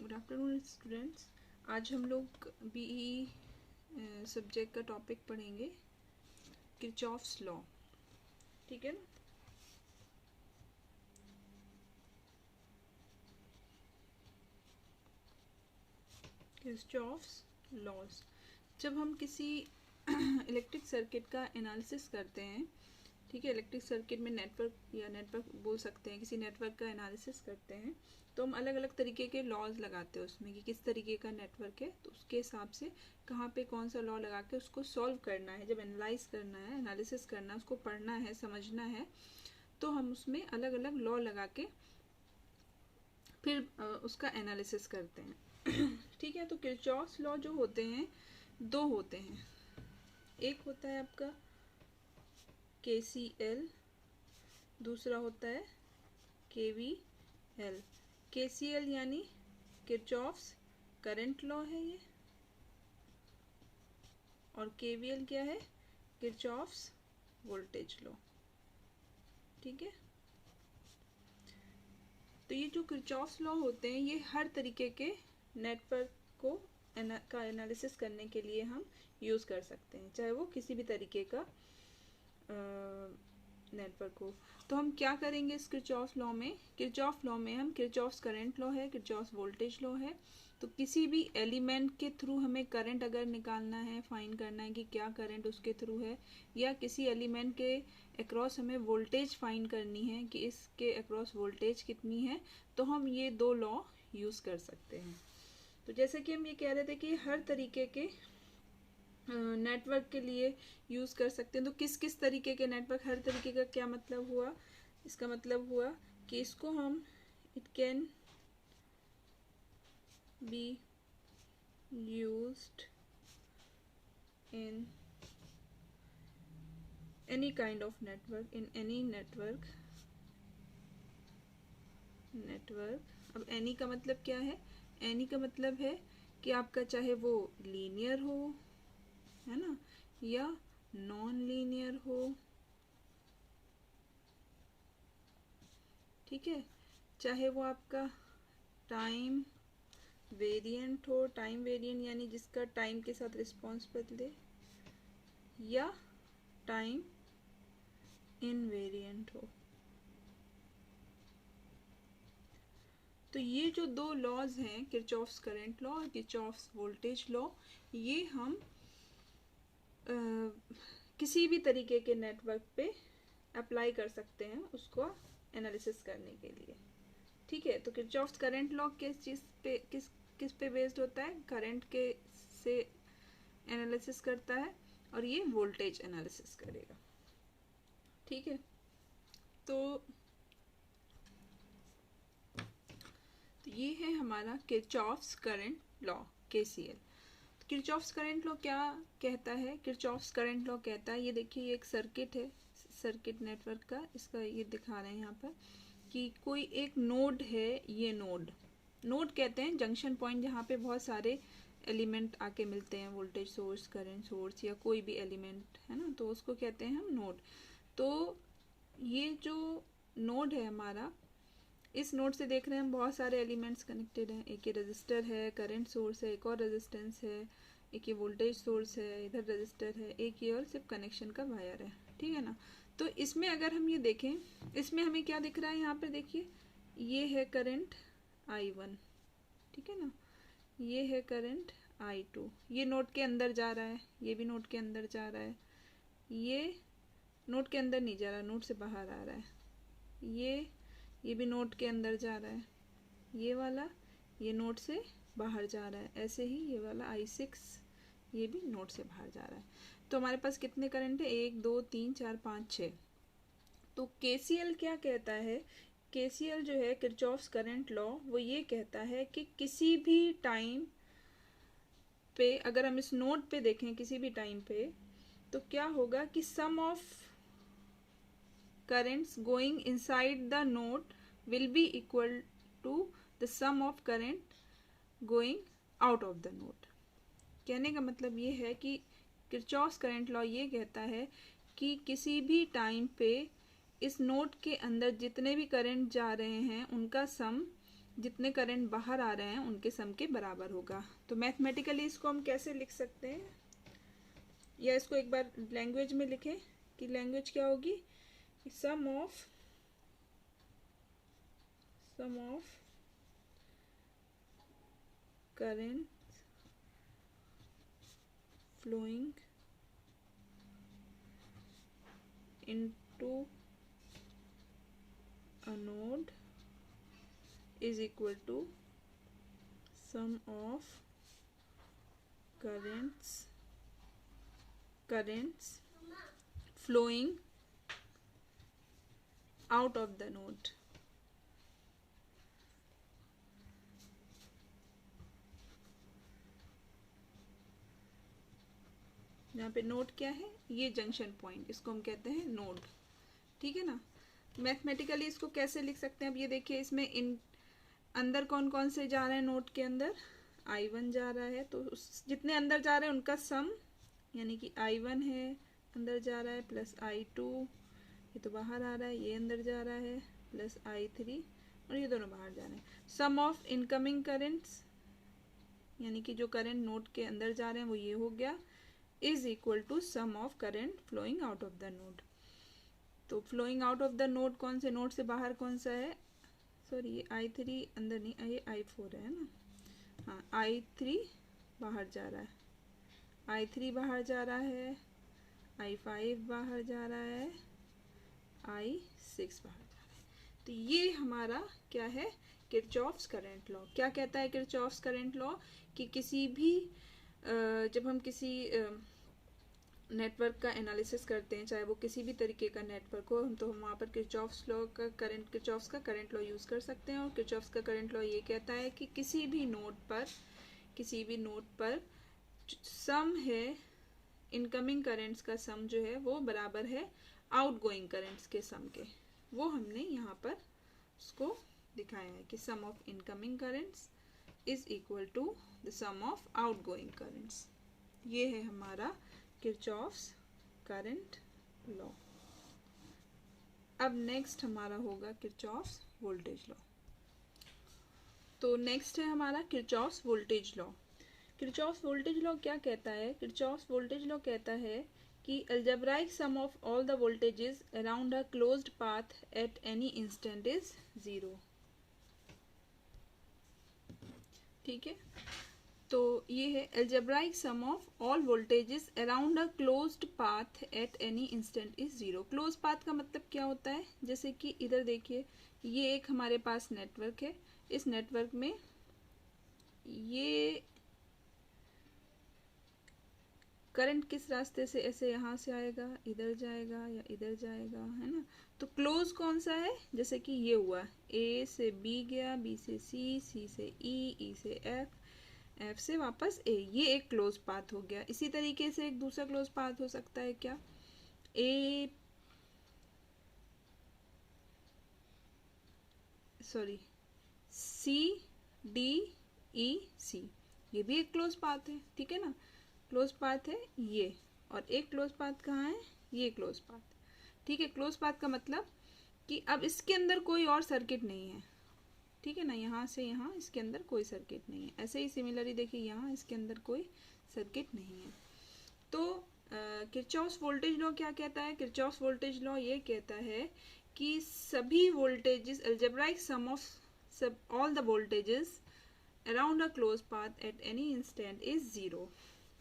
Good afternoon students. आज हम लोग बीई सब्जेक्ट का टॉपिक पढ़ेंगे किरचॉफ्स लॉ। ठीक है ना। Kirchhoff's laws. जब हम किसी इलेक्ट्रिक सर्किट का एनालिसिस करते हैं, ठीक है, इलेक्ट्रिक सर्किट में नेटवर्क बोल सकते हैं, किसी नेटवर्क का एनालिसिस करते हैं तो हम अलग अलग तरीके के लॉज लगाते हैं उसमें कि किस तरीके का नेटवर्क है, तो उसके हिसाब से कहाँ पे कौन सा लॉ लगा के उसको सॉल्व करना है। जब एनालाइज करना है, एनालिसिस करना है, उसको पढ़ना है, समझना है, तो हम उसमें अलग अलग लॉ लगा के फिर उसका एनालिसिस करते हैं। ठीक है। तो किरचॉफ्स लॉ जो होते हैं दो होते हैं। एक होता है आपका KCL, दूसरा होता है KVL। KCL यानी किरचॉफ्स करंट लॉ है ये, और KVL क्या है? Kirchhoff's voltage law. ठीक है। तो ये जो किरचॉफ्स लॉ होते हैं ये हर तरीके के नेटवर्क को का एनालिसिस करने के लिए हम यूज़ कर सकते हैं, चाहे वो किसी भी तरीके का नेटवर्क हो। तो हम क्या करेंगे इस किरचॉफ्स लॉ में? किरचॉफ लॉ में हम किरचॉफ्स करंट लॉ है, किरचॉफ्स वोल्टेज लॉ है, तो किसी भी एलिमेंट के थ्रू हमें करंट अगर निकालना है, फाइंड करना है कि क्या करंट उसके थ्रू है, या किसी एलिमेंट के अक्रॉस हमें वोल्टेज फाइंड करनी है कि इसके अक्रॉस वोल्टेज कितनी है, तो हम ये दो लॉ यूज़ कर सकते हैं। तो जैसे कि हम ये कह रहे थे कि हर तरीके के नेटवर्क के लिए यूज़ कर सकते हैं। तो किस किस तरीके के नेटवर्क, हर तरीके का क्या मतलब हुआ? इसका मतलब हुआ कि इसको हम it can be used in any kind of network, in any network. अब एनी का मतलब क्या है? एनी का मतलब है कि आपका चाहे वो लीनियर हो, है ना, या नॉन लीनियर हो। ठीक है। चाहे वो आपका टाइम वेरिएंट हो, टाइम वेरिएंट यानी जिसका टाइम के साथ रिस्पॉन्स बदले, या टाइम इनवेरिएंट हो। तो ये जो दो लॉज हैं, किरचॉफ्स करंट लॉ और किरचॉफ्स वोल्टेज लॉ, ये हम किसी भी तरीके के नेटवर्क पे अप्लाई कर सकते हैं उसको एनालिसिस करने के लिए। ठीक है। तो किरचॉफ्स करंट लॉ किस चीज़ पे किस पे बेस्ड होता है? करंट के से एनालिसिस करता है, और ये वोल्टेज एनालिसिस करेगा। ठीक है। तो ये है हमारा Kirchhoff's current law, KCL। Kirchhoff's current law क्या कहता है? किरचॉफ्स करंट लॉ कहता है, ये देखिए ये एक सर्किट है, सर्किट नेटवर्क का, इसका ये दिखा रहे हैं यहाँ पर कि कोई एक नोड है। ये नोड कहते हैं जंक्शन पॉइंट जहाँ पे बहुत सारे एलिमेंट आके मिलते हैं, वोल्टेज सोर्स, करंट सोर्स, या कोई भी एलिमेंट, है ना, तो उसको कहते हैं हम नोड। तो ये जो नोड है हमारा, इस नोड से देख रहे हैं हम बहुत सारे एलिमेंट्स कनेक्टेड हैं। एक ये रजिस्टर है, करंट सोर्स है, एक और रेजिस्टेंस है, एक ये वोल्टेज सोर्स है, इधर रजिस्टर है, एक ये और सिर्फ कनेक्शन का वायर है। ठीक है ना। तो इसमें अगर हम ये देखें, इसमें हमें क्या दिख रहा है? यहाँ पे देखिए ये है करंट I1, ठीक है ना, ये है करंट I2। ये नोड के अंदर जा रहा है, ये भी नोड के अंदर जा रहा है, ये नोड के अंदर नहीं जा रहा, नोड से बाहर आ रहा है, ये भी नोड के अंदर जा रहा है, ये वाला ये नोड से बाहर जा रहा है, ऐसे ही ये वाला I6 ये भी नोड से बाहर जा रहा है। तो हमारे पास कितने करंट है? 1 2 3 4 5 6। तो KCL क्या कहता है? KCL जो है किरचॉफ्स करंट लॉ, वो ये कहता है कि किसी भी टाइम पे, अगर हम इस नोड पे देखें किसी भी टाइम पे, तो क्या होगा कि sum of currents going inside the node will be equal to the sum of current going out of the node। कहने का मतलब ये है कि किरचॉफ्स करंट लॉ ये कहता है कि किसी भी टाइम पे इस नोड के अंदर जितने भी करंट जा रहे हैं उनका सम जितने करंट बाहर आ रहे हैं उनके सम के बराबर होगा। तो मैथमेटिकली इसको हम कैसे लिख सकते हैं, या इसको एक बार लैंग्वेज में लिखें कि लैंग्वेज क्या होगी, sum of current flowing into a node is equal to sum of currents flowing out of the node। यहाँ पे नोड क्या है, ये जंक्शन पॉइंट, इसको हम कहते हैं नोड। ठीक है ना। मैथमेटिकली इसको कैसे लिख सकते हैं, अब ये देखिए इसमें अंदर कौन कौन से जा रहे हैं नोड के अंदर, I1 जा रहा है, तो जितने अंदर जा रहे हैं उनका सम, यानी कि I1 है अंदर जा रहा है प्लस I2, ये तो बाहर आ रहा है, ये अंदर जा रहा है प्लस I3, और ये दोनों बाहर जा रहे हैं। सम ऑफ इनकमिंग करेंट्स, यानी कि जो करंट नोड के अंदर जा रहे हैं वो ये हो गया, is equal to sum of current flowing out of the node. तो flowing out of the node कौन से, नोड से बाहर कौन सा है, सॉरी ये I3 अंदर नहीं, ये I4 है ना, हाँ I3 बाहर जा रहा है, I3 बाहर जा रहा है, I5 बाहर जा रहा है, I6 बाहर जा रहा है। तो ये हमारा क्या है, किरचॉफ्स करंट लॉ। क्या कहता है किरचॉफ्स करंट लॉ, कि किसी भी जब हम किसी नेटवर्क का एनालिसिस करते हैं, चाहे वो किसी भी तरीके का नेटवर्क हो, तो हम वहाँ पर किरचॉफ्स का करंट लॉ यूज़ कर सकते हैं। और किरचॉफ्स का करंट लॉ ये कहता है कि किसी भी नोड पर सम है, इनकमिंग करंट्स का सम जो है वो बराबर है आउटगोइंग करंट्स के सम के। वो हमने यहाँ पर उसको दिखाया है कि sum of incoming currents is equal to the sum of outgoing currents. ये है हमारा किरचॉफ्स करंट लॉ। अब नेक्स्ट हमारा होगा किरचॉफ्स वोल्टेज लॉ। तो नेक्स्ट है हमारा Kirchhoff's voltage law. Kirchhoff's voltage law क्या कहता है, किरचॉफ्स वोल्टेज लॉ कहता है कि algebraic sum of all the voltages around a closed path at any instant is 0। ठीक है, तो ये है algebraic sum of all voltages around a closed path at any instant is 0। Close path का मतलब क्या होता है, जैसे कि इधर देखिए ये एक हमारे पास नेटवर्क है, इस नेटवर्क में ये करंट किस रास्ते से, ऐसे यहाँ से आएगा, इधर जाएगा या इधर जाएगा, है ना। तो क्लोज कौन सा है, जैसे कि ये हुआ A से B गया, B से C, C से E, E से F, F से वापस A, ये एक क्लोज पाथ हो गया। इसी तरीके से एक दूसरा क्लोज पाथ हो सकता है क्या, C D E C, ये भी एक क्लोज पाथ है। ठीक है ना, क्लोज पाथ है ये, और एक क्लोज पाथ कहाँ है, ये क्लोज पाथ। ठीक है, क्लोज पाथ का मतलब कि अब इसके अंदर कोई और सर्किट नहीं है। ठीक है ना, यहाँ से यहाँ इसके अंदर कोई सर्किट नहीं है। ऐसे ही सिमिलरली देखिए यहाँ इसके अंदर कोई सर्किट नहीं है। तो किरचॉफ्स वोल्टेज लॉ क्या कहता है, किरचॉफ्स वोल्टेज लॉ ये कहता है कि सभी वोल्टेजेस अलजेब्राइक सम ऑफ सब all the voltages around a close path at any instant is 0।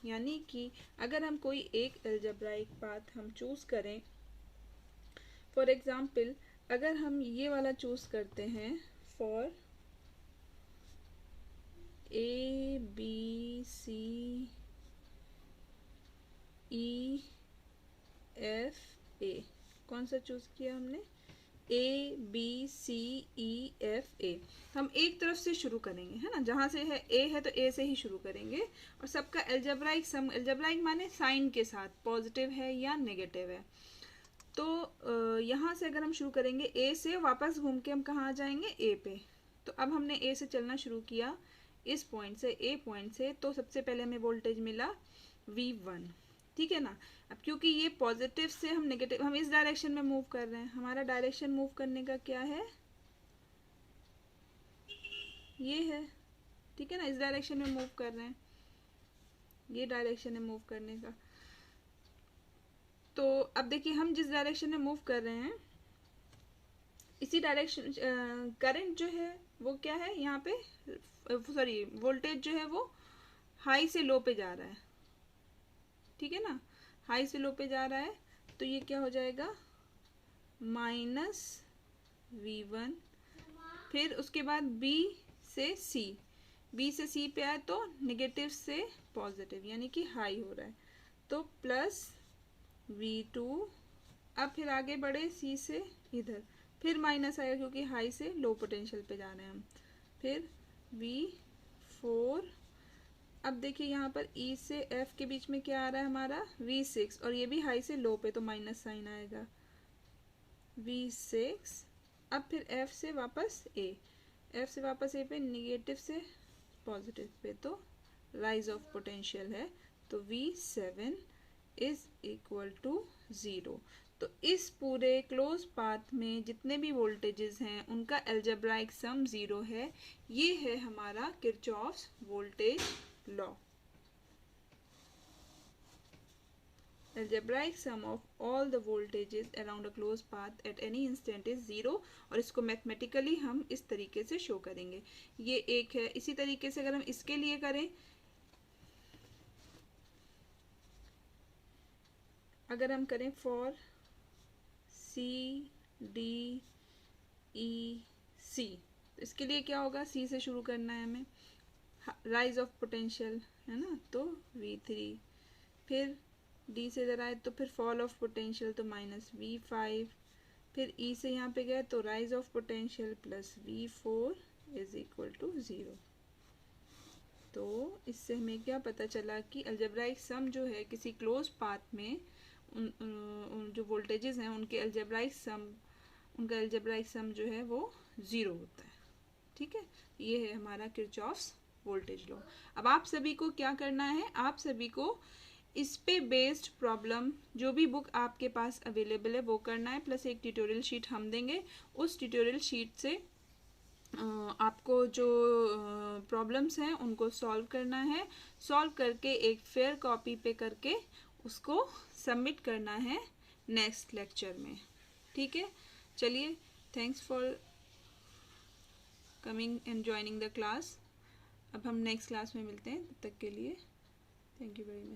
यानी कि अगर हम कोई एक अलजेब्राइक पाथ हम चूज करें, फॉर एग्जाम्पल अगर हम ये वाला चूज करते हैं for A B C E F A, कौन सा चूज किया हमने, A B C E F A। हम एक तरफ से शुरू करेंगे, है ना, जहाँ से है A है तो A से ही शुरू करेंगे, और सबका अलजेब्राइक सम, अलजेब्राइक माने साइन के साथ, पॉजिटिव है या नेगेटिव है। तो यहाँ से अगर हम शुरू करेंगे A से, वापस घूम के हम कहाँ आ जाएंगे, A पे। तो अब हमने A से चलना शुरू किया इस पॉइंट से, A पॉइंट से, तो सबसे पहले हमें वोल्टेज मिला V1। ठीक है ना, अब क्योंकि ये पॉजिटिव से हम नेगेटिव, हम इस डायरेक्शन में मूव कर रहे हैं, हमारा डायरेक्शन मूव करने का क्या है, ये है, ठीक है ना, इस डायरेक्शन में मूव कर रहे हैं, ये डायरेक्शन है मूव करने का। तो अब देखिए हम जिस डायरेक्शन में मूव कर रहे हैं इसी डायरेक्शन, करंट जो है वो क्या है यहाँ पे, सॉरी वोल्टेज जो है वो हाई से लो पे जा रहा है, ठीक है ना, हाई से लो पे जा रहा है। तो ये क्या हो जाएगा, माइनस V1, फिर उसके बाद B से C, B से C पे आए तो निगेटिव से पॉजिटिव यानी कि हाई हो रहा है, तो प्लस V2। अब फिर आगे बढ़े C से इधर, फिर माइनस आएगा क्योंकि हाई से लो पोटेंशियल पे जा रहे हैं हम, फिर V4। अब देखिए यहाँ पर E से F के बीच में क्या आ रहा है हमारा, V6, और ये भी हाई से लो पे तो माइनस साइन आएगा, V6। अब फिर F से वापस A, F से वापस A पे निगेटिव से पॉजिटिव पे तो राइज ऑफ पोटेंशियल है, तो V7 इज इक्वल टू 0। तो इस पूरे क्लोज पाथ में जितने भी वोल्टेजेस हैं उनका एल्जेब्राइक सम 0 है। ये है हमारा Kirchhoff's voltage law. Algebraic sum of all the voltages around a closed path at any instant is 0, और इसको मैथमेटिकली हम इस तरीके से शो करेंगे। ये एक है। इसी तरीके से अगर हम इसके लिए करें, अगर हम करें for C D E C, तो इसके लिए क्या होगा, C से शुरू करना है हमें, राइज ऑफ पोटेंशियल है ना, तो V3, फिर D से इधर आए तो फिर फॉल ऑफ पोटेंशियल तो माइनस V5, फिर E से यहाँ पे गए तो rise of potential plus V4 is equal to 0। तो इससे हमें क्या पता चला कि अलजेब्राइक सम जो है किसी क्लोज पाथ में उन जो वोल्टेजेस हैं उनके अलजेब्राइक सम, उनका अलजेब्राइक सम जो है वो 0 होता है, ठीक है। ये है हमारा किरचॉफ्स वोल्टेज लॉ। अब आप सभी को क्या करना है, आप सभी को इस पे बेस्ड प्रॉब्लम जो भी बुक आपके पास अवेलेबल है वो करना है, प्लस एक ट्यूटोरियल शीट हम देंगे। उस ट्यूटोरियल शीट से आपको जो प्रॉब्लम्स हैं उनको सॉल्व करना है, सॉल्व करके एक फेयर कॉपी पे करके उसको सबमिट करना है नेक्स्ट लेक्चर में, ठीक है। चलिए, thanks for coming and joining the class. अब हम नेक्स्ट क्लास में मिलते हैं, तब तक के लिए थैंक यू वेरी मच।